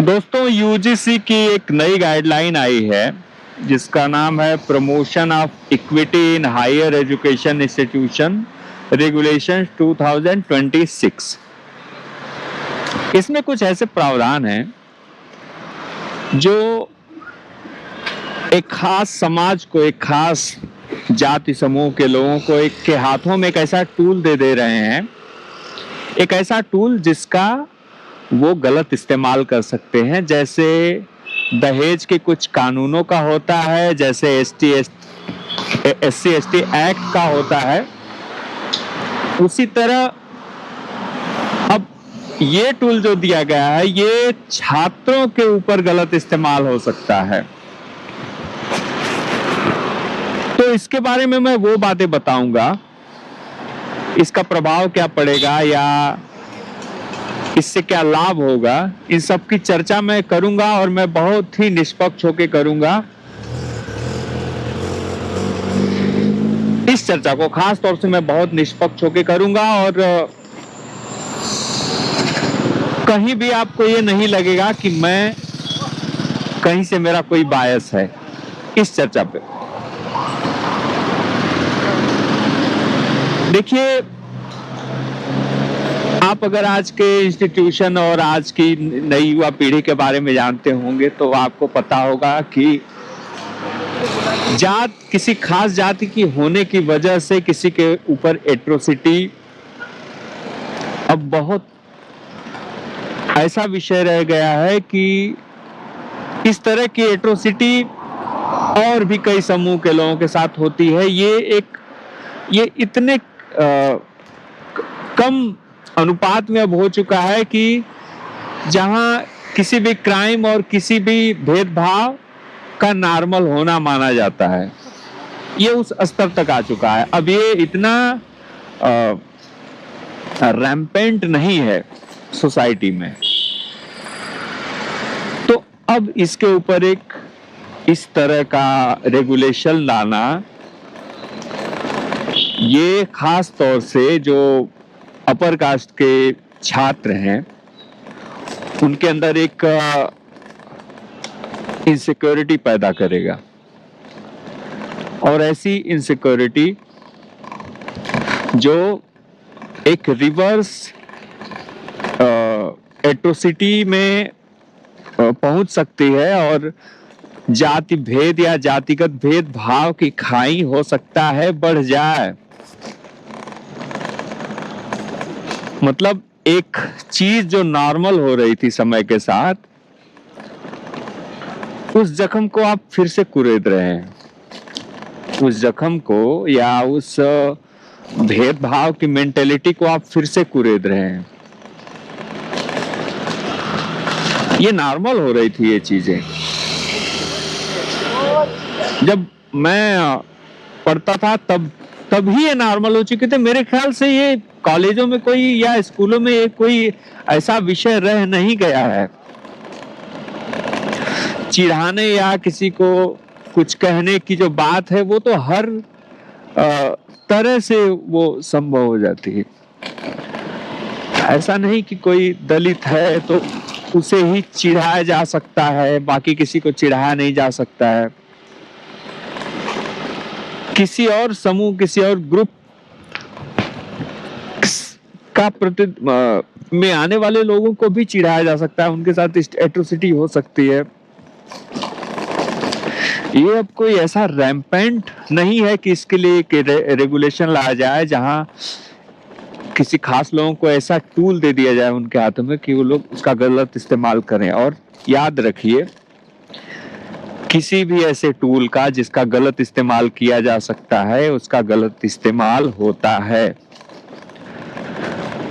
दोस्तों, यूजीसी की एक नई गाइडलाइन आई है जिसका नाम है promotion of equity in higher education institution regulation 2026। इसमें कुछ ऐसे प्रावधान हैं जो एक खास समाज को, एक खास जाति समूह के लोगों को एक के हाथों में एक ऐसा टूल दे रहे हैं, एक ऐसा टूल जिसका वो गलत इस्तेमाल कर सकते हैं। जैसे दहेज के कुछ कानूनों का होता है, जैसे SC ST एक्ट का होता है, उसी तरह अब ये टूल जो दिया गया है ये छात्रों के ऊपर गलत इस्तेमाल हो सकता है। तो इसके बारे में मैं वो बातें बताऊंगा, इसका प्रभाव क्या पड़ेगा या इससे क्या लाभ होगा, इन सब की चर्चा मैं करूंगा और मैं बहुत ही निष्पक्ष होकर करूंगा। इस चर्चा को खास तौर से मैं बहुत निष्पक्ष होकर करूंगा और कहीं भी आपको ये नहीं लगेगा कि मैं कहीं से मेरा कोई बायस है इस चर्चा पे। देखिए, आप अगर आज के इंस्टीट्यूशन और आज की नई युवा पीढ़ी के बारे में जानते होंगे तो आपको पता होगा कि जात, किसी खास जाति की होने की वजह से किसी के ऊपर एट्रोसिटी अब बहुत ऐसा विषय रह गया है कि इस तरह की एट्रोसिटी और भी कई समूह के लोगों के साथ होती है। ये इतने कम अनुपात में अब हो चुका है कि जहां किसी भी क्राइम और किसी भी भेदभाव का नॉर्मल होना माना जाता है, ये उस स्तर तक आ चुका है। अब ये इतना रैम्पेंट नहीं है सोसाइटी में, तो अब इसके ऊपर एक इस तरह का रेगुलेशन लाना, ये खास तौर से जो अपर कास्ट के छात्र हैं उनके अंदर एक इनसिक्योरिटी पैदा करेगा और ऐसी इनसिक्योरिटी जो एक रिवर्स एट्रोसिटी में पहुंच सकती है और जाति भेद या जातिगत भेदभाव की खाई हो सकता है बढ़ जाए। मतलब एक चीज जो नॉर्मल हो रही थी समय के साथ, उस जख्म को आप फिर से कुरेद रहे हैं, उस जख्म को या उस भेदभाव की मेंटेलिटी को आप फिर से कुरेद रहे हैं। ये नॉर्मल हो रही थी ये चीजें। जब मैं पढ़ता था तब ही ये नॉर्मल हो चुके थे। मेरे ख्याल से ये कॉलेजों में कोई या स्कूलों में ये कोई ऐसा विषय रह नहीं गया है। चिढ़ाने या किसी को कुछ कहने की जो बात है वो तो हर तरह से वो संभव हो जाती है। ऐसा नहीं कि कोई दलित है तो उसे ही चिढ़ाया जा सकता है, बाकी किसी को चिढ़ाया नहीं जा सकता है। किसी और समूह, किसी और ग्रुप का प्रति में आने वाले लोगों को भी चिढ़ाया जा सकता है, उनके साथ एट्रोसिटी हो सकती है। ये अब कोई ऐसा रैम्पेंट नहीं है कि इसके लिए रेगुलेशन लाया जाए जहां किसी खास लोगों को ऐसा टूल दे दिया जाए उनके हाथों में कि वो लोग उसका गलत इस्तेमाल करें। और याद रखिए, किसी भी ऐसे टूल का जिसका गलत इस्तेमाल किया जा सकता है, उसका गलत इस्तेमाल होता है।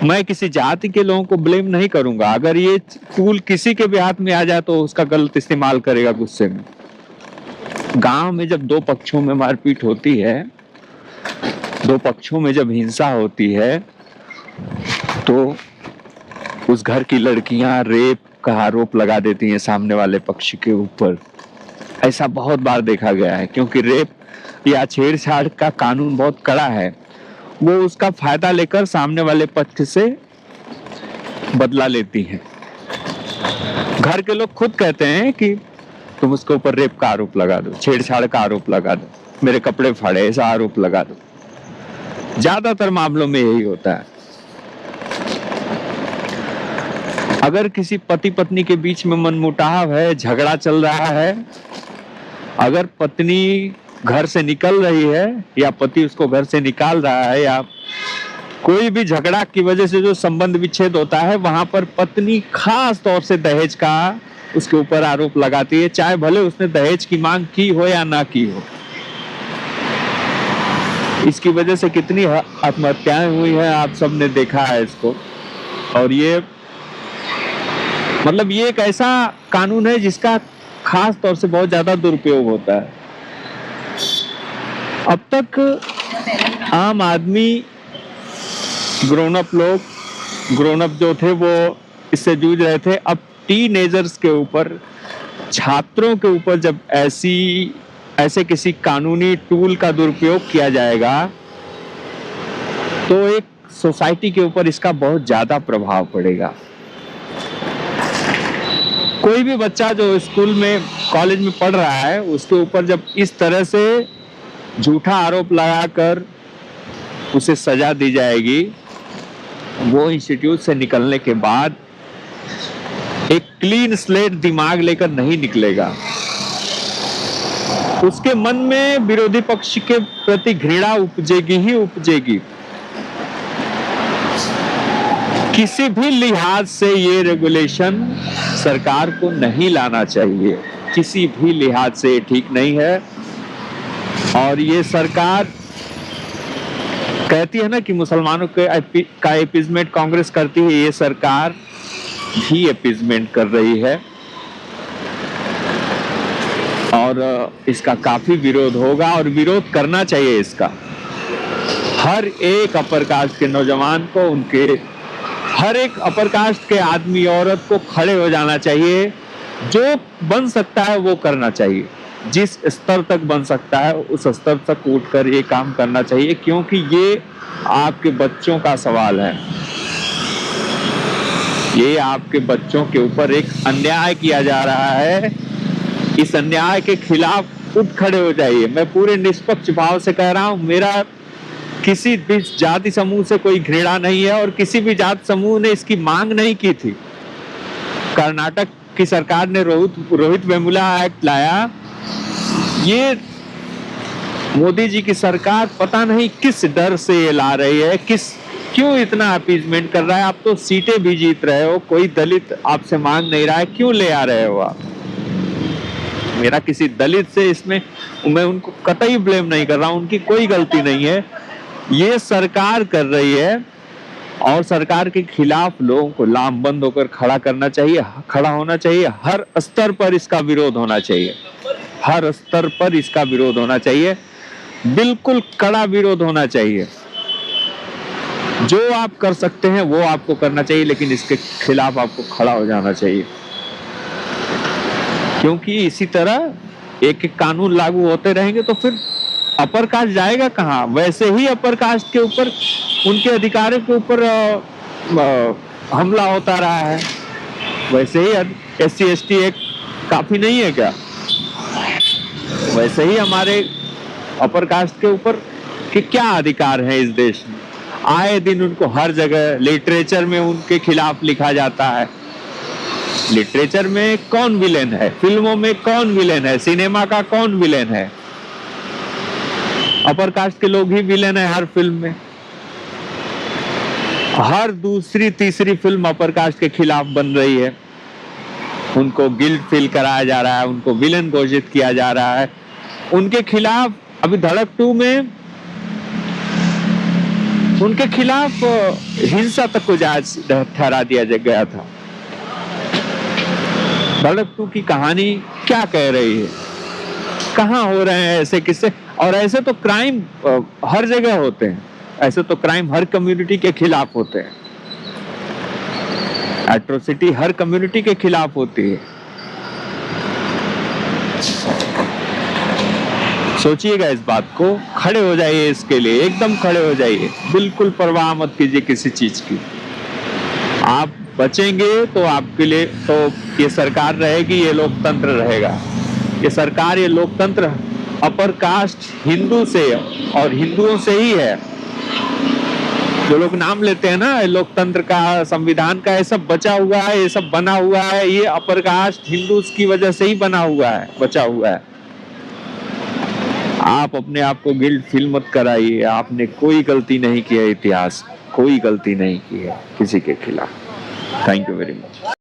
मैं किसी जाति के लोगों को ब्लेम नहीं करूंगा। अगर ये टूल किसी के भी हाथ में आ जाए तो उसका गलत इस्तेमाल करेगा गुस्से में। गांव में जब दो पक्षों में मारपीट होती है, दो पक्षों में जब हिंसा होती है, तो उस घर की लड़कियां रेप का आरोप लगा देती हैं सामने वाले पक्ष के ऊपर। ऐसा बहुत बार देखा गया है, क्योंकि रेप या छेड़छाड़ का कानून बहुत कड़ा है। वो उसका फायदा लेकर सामने वाले पक्ष से बदला लेती हैं। घर के लोग खुद कहते हैं कि तुम उसके ऊपर रेप का आरोप लगा दो, छेड़छाड़ का आरोप लगा दो, मेरे कपड़े फाड़े ऐसा आरोप लगा दो। ज्यादातर मामलों में यही होता है। अगर किसी पति पत्नी के बीच में मनमुटाव है, झगड़ा चल रहा है, अगर पत्नी घर से निकल रही है या पति उसको घर से निकाल रहा है, या कोई भी झगड़ा की वजह से जो संबंध विच्छेद होता है, वहां पर पत्नी खास तौर से दहेज का उसके ऊपर आरोप लगाती है, चाहे भले उसने दहेज की मांग की हो या ना की हो। इसकी वजह से कितनी आत्महत्याएं हुई हैं, आप सबने देखा है इसको। और ये मतलब ये एक ऐसा कानून है जिसका खास तौर से बहुत ज्यादा दुरुपयोग होता है। अब तक आम आदमी, ग्रोन अप लोग, ग्रोन अप जो थे वो इससे जूझ रहे थे। अब टीनेजर्स के ऊपर, छात्रों के ऊपर जब ऐसे किसी कानूनी टूल का दुरुपयोग किया जाएगा तो एक सोसाइटी के ऊपर इसका बहुत ज्यादा प्रभाव पड़ेगा। कोई भी बच्चा जो स्कूल में, कॉलेज में पढ़ रहा है, उसके ऊपर जब इस तरह से झूठा आरोप लगाकर उसे सजा दी जाएगी, वो इंस्टीट्यूट से निकलने के बाद एक क्लीन स्लेट दिमाग लेकर नहीं निकलेगा। उसके मन में विरोधी पक्ष के प्रति घृणा उपजेगी ही उपजेगी। किसी भी लिहाज से ये रेगुलेशन सरकार को नहीं लाना चाहिए, किसी भी लिहाज से ये ठीक नहीं है। और ये सरकार कहती है ना कि मुसलमानों का अपीजमेंट कांग्रेस करती है, ये सरकार भी अपीजमेंट कर रही है और इसका काफी विरोध होगा और विरोध करना चाहिए इसका। हर एक अपर कास्ट के नौजवान को, उनके हर एक अपर कास्ट के आदमी औरत को खड़े हो जाना चाहिए। जो बन सकता है वो करना चाहिए, जिस स्तर तक बन सकता है उस स्तर तक उठकर ये काम करना चाहिए, क्योंकि ये आपके बच्चों का सवाल है। ये आपके बच्चों के ऊपर एक अन्याय किया जा रहा है। इस अन्याय के खिलाफ उठ खड़े हो जाइए। मैं पूरे निष्पक्ष भाव से कह रहा हूं, मेरा किसी भी जाति समूह से कोई घृणा नहीं है और किसी भी जाति समूह ने इसकी मांग नहीं की थी। कर्नाटक की सरकार ने रोहित वेमुला एक्ट लाया। ये मोदी जी की सरकार पता नहीं किस डर से ये ला रही है, क्यों इतना अपीजमेंट कर रहा है। आप तो सीटें भी जीत रहे हो, कोई दलित आपसे मांग नहीं रहा है, क्यों ले आ रहे हो आप? मेरा किसी दलित से इसमें, मैं उनको कतई ब्लेम नहीं कर रहा हूं, उनकी कोई गलती नहीं है। ये सरकार कर रही है और सरकार के खिलाफ लोगों को लामबंद होकर खड़ा होना चाहिए। हर स्तर पर इसका विरोध होना चाहिए, हर स्तर पर इसका विरोध होना चाहिए, बिल्कुल कड़ा विरोध होना चाहिए। जो आप कर सकते हैं वो आपको करना चाहिए, लेकिन इसके खिलाफ आपको खड़ा हो जाना चाहिए, क्योंकि इसी तरह एक एक कानून लागू होते रहेंगे तो फिर अपर कास्ट जाएगा कहाँ? वैसे ही अपर कास्ट के ऊपर, उनके अधिकारों के ऊपर हमला होता रहा है। वैसे ही SC ST एक्ट काफी नहीं है क्या? वैसे ही हमारे अपर कास्ट के ऊपर के क्या अधिकार है इस देश में? आए दिन उनको हर जगह लिटरेचर में उनके खिलाफ लिखा जाता है। लिटरेचर में कौन विलेन है? फिल्मों में कौन विलेन है? सिनेमा का कौन विलेन है? अपर कास्ट के लोग ही विलेन है हर फिल्म में। हर दूसरी तीसरी फिल्म अपर कास्ट के खिलाफ बन रही है। उनको गिल्ट फील कराया जा रहा है, उनको विलेन घोषित किया जा रहा है। उनके खिलाफ अभी धड़क 2 में उनके खिलाफ हिंसा तक को जायज ठहरा दिया गया था। धड़क 2 की कहानी क्या कह रही है? कहाँ हो रहे हैं ऐसे किस्से? और ऐसे तो क्राइम हर जगह होते हैं, ऐसे तो क्राइम हर कम्युनिटी के खिलाफ होते हैं। एट्रोसिटी हर कम्युनिटी के खिलाफ होती है। सोचिएगा इस बात को, खड़े हो जाइए इसके लिए, एकदम खड़े हो जाइए, बिल्कुल परवाह मत कीजिए किसी चीज की। आप बचेंगे तो आपके लिए तो ये सरकार रहेगी, ये लोकतंत्र रहेगा। ये सरकार, ये लोकतंत्र अपर कास्ट हिंदू से और हिंदुओं से ही है। जो लोग नाम लेते हैं ना लोकतंत्र का, संविधान का, ये सब बचा हुआ है, ये सब बना हुआ है, ये अपर कास्ट हिंदूज की वजह से ही बना हुआ है, बचा हुआ है। आप अपने आप को गिल्ट फील मत कराइए, आपने कोई गलती नहीं की है, इतिहास कोई गलती नहीं की है किसी के खिलाफ। Thank you very much.